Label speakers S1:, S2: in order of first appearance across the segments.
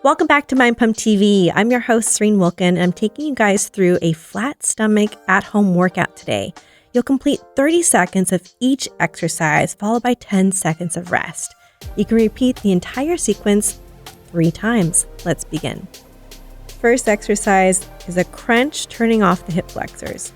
S1: Welcome back to Mind Pump TV. I'm your host, Serene Wilkin, and I'm taking you guys through a flat stomach at-home workout today. You'll complete 30 seconds of each exercise, followed by 10 seconds of rest. You can repeat the entire sequence 3 times. Let's begin. First exercise is a crunch, turning off the hip flexors.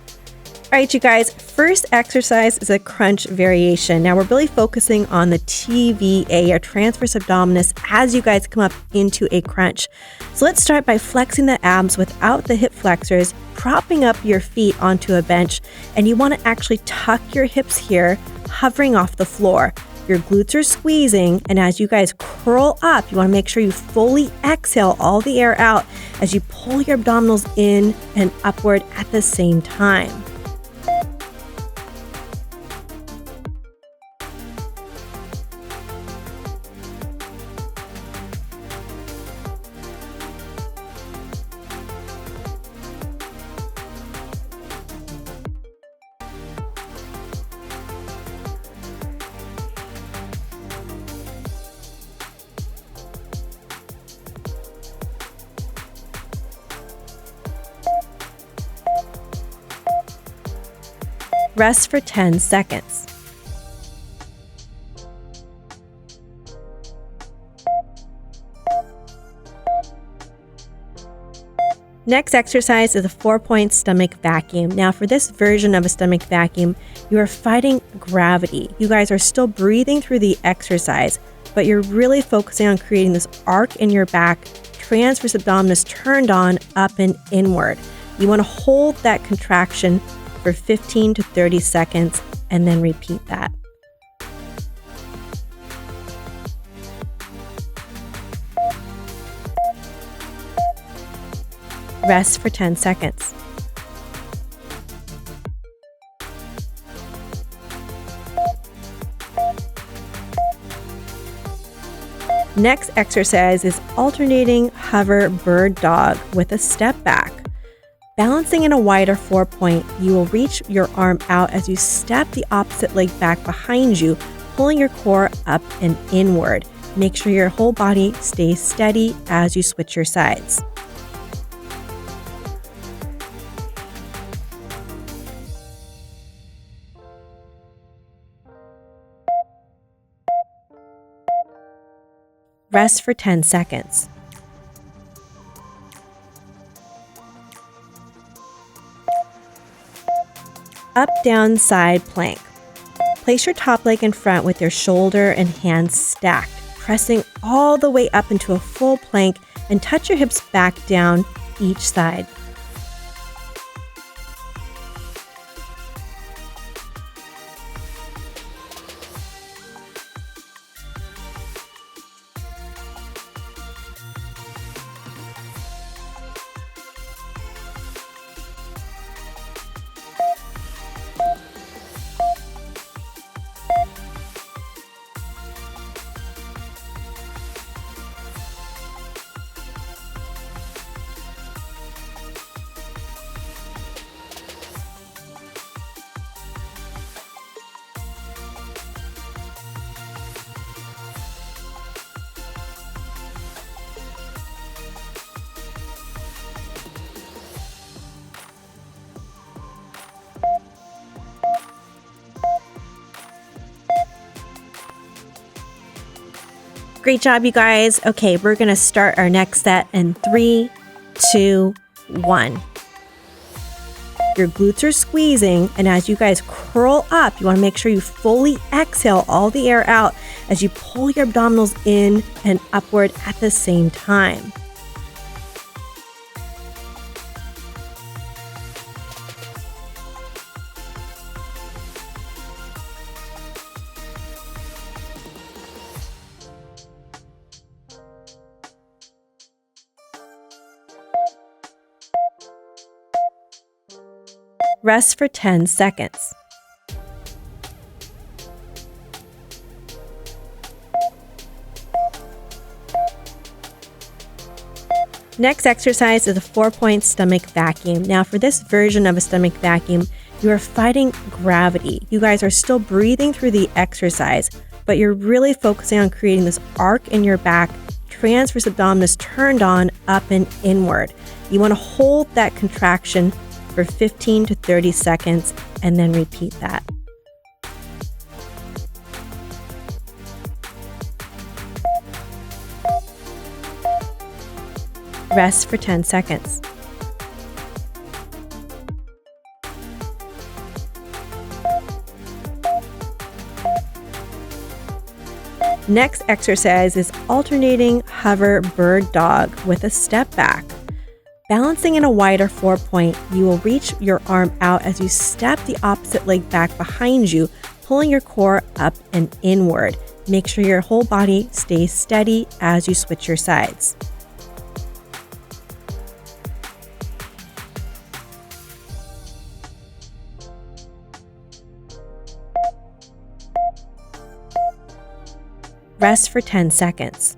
S1: All right, you guys, first exercise is a crunch variation. Now we're really focusing on the TVA or transverse abdominis as you guys come up into a crunch. So let's start by flexing the abs without the hip flexors, propping up your feet onto a bench, and you want to actually tuck your hips here, hovering off the floor. Your glutes are squeezing, and as you guys curl up, you want to make sure you fully exhale all the air out as you pull your abdominals in and upward at the same time. Rest for 10 seconds. Next exercise is a 4-point stomach vacuum. Now for this version of a stomach vacuum, you are fighting gravity. You guys are still breathing through the exercise, but you're really focusing on creating this arc in your back, transverse abdominis turned on, up and inward. You want to hold that contraction for 15 to 30 seconds and then repeat that. Rest for 10 seconds. Next exercise is alternating hover bird dog with a step back. Balancing in a wider 4-point, you will reach your arm out as you step the opposite leg back behind you, pulling your core up and inward. Make sure your whole body stays steady as you switch your sides. Rest for 10 seconds. Up, down, side plank. Place your top leg in front with your shoulder and hands stacked, pressing all the way up into a full plank and touch your hips back down each side. Great job, you guys. Okay, we're going to start our next set in 3, 2, 1. Your glutes are squeezing, and as you guys curl up, you want to make sure you fully exhale all the air out as you pull your abdominals in and upward at the same time. Rest for 10 seconds. Next exercise is a 4-point stomach vacuum. Now for this version of a stomach vacuum, you are fighting gravity. You guys are still breathing through the exercise, but you're really focusing on creating this arc in your back, transverse abdominis turned on, up and inward. You want to hold that contraction for 15 to 30 seconds and then repeat that. Rest for 10 seconds. Next exercise is alternating hover bird dog with a step back. Balancing in a wider 4-point, you will reach your arm out as you step the opposite leg back behind you, pulling your core up and inward. Make sure your whole body stays steady as you switch your sides. Rest for 10 seconds.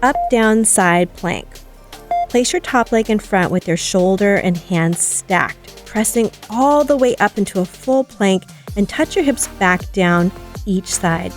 S1: Up, down, side plank. Place your top leg in front with your shoulder and hands stacked, pressing all the way up into a full plank and touch your hips back down each side.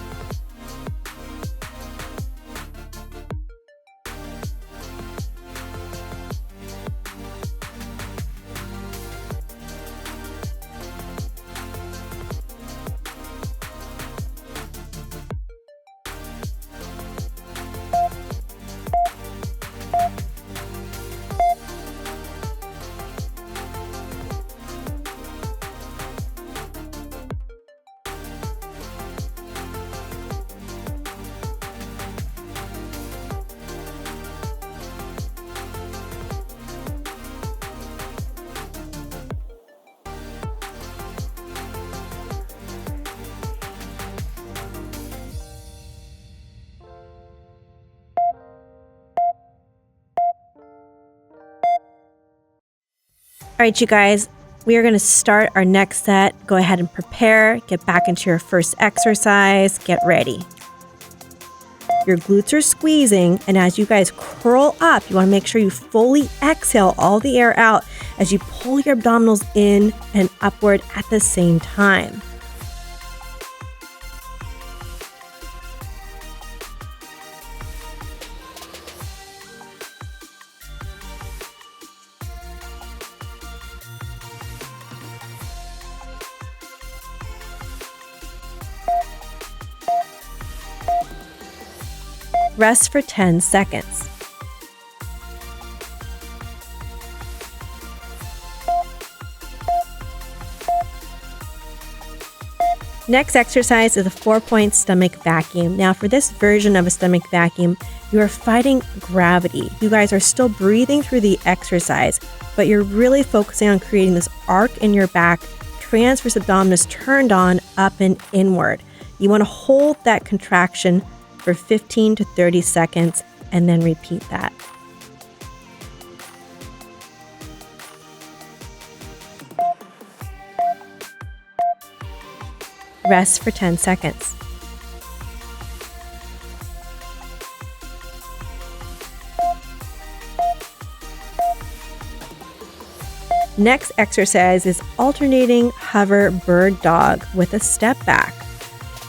S1: All right, you guys, we are going to start our next set. Go ahead and prepare, get back into your first exercise, get ready. Your glutes are squeezing, and as you guys curl up, you want to make sure you fully exhale all the air out as you pull your abdominals in and upward at the same time. Rest for 10 seconds. Next exercise is a 4-point stomach vacuum. Now for this version of a stomach vacuum, you are fighting gravity. You guys are still breathing through the exercise, but you're really focusing on creating this arc in your back, transverse abdominis turned on, up and inward. You want to hold that contraction for 15 to 30 seconds and then repeat that. Rest for 10 seconds. Next exercise is alternating hover bird dog with a step back.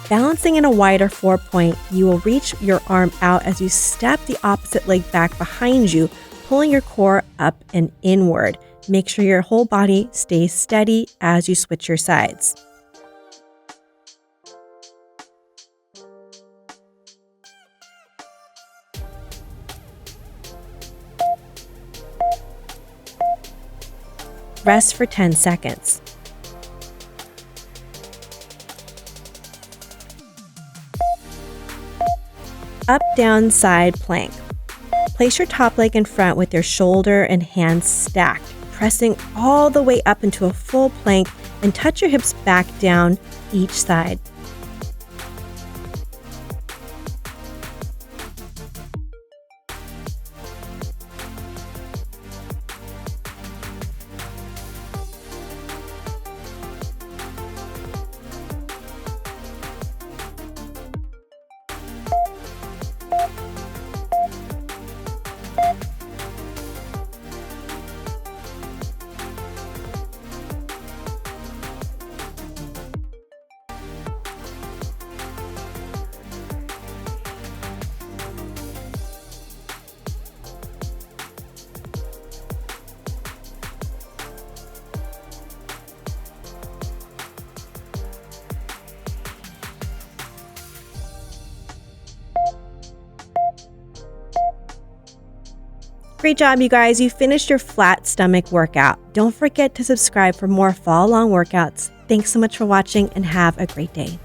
S1: Balancing in a wider 4-point, you will reach your arm out as you step the opposite leg back behind you, pulling your core up and inward. Make sure your whole body stays steady as you switch your sides. Rest for 10 seconds. Up, down, side plank. Place your top leg in front with your shoulder and hands stacked, pressing all the way up into a full plank and touch your hips back down each side. Great job, you guys. You finished your flat stomach workout. Don't forget to subscribe for more fall-along workouts. Thanks so much for watching and have a great day.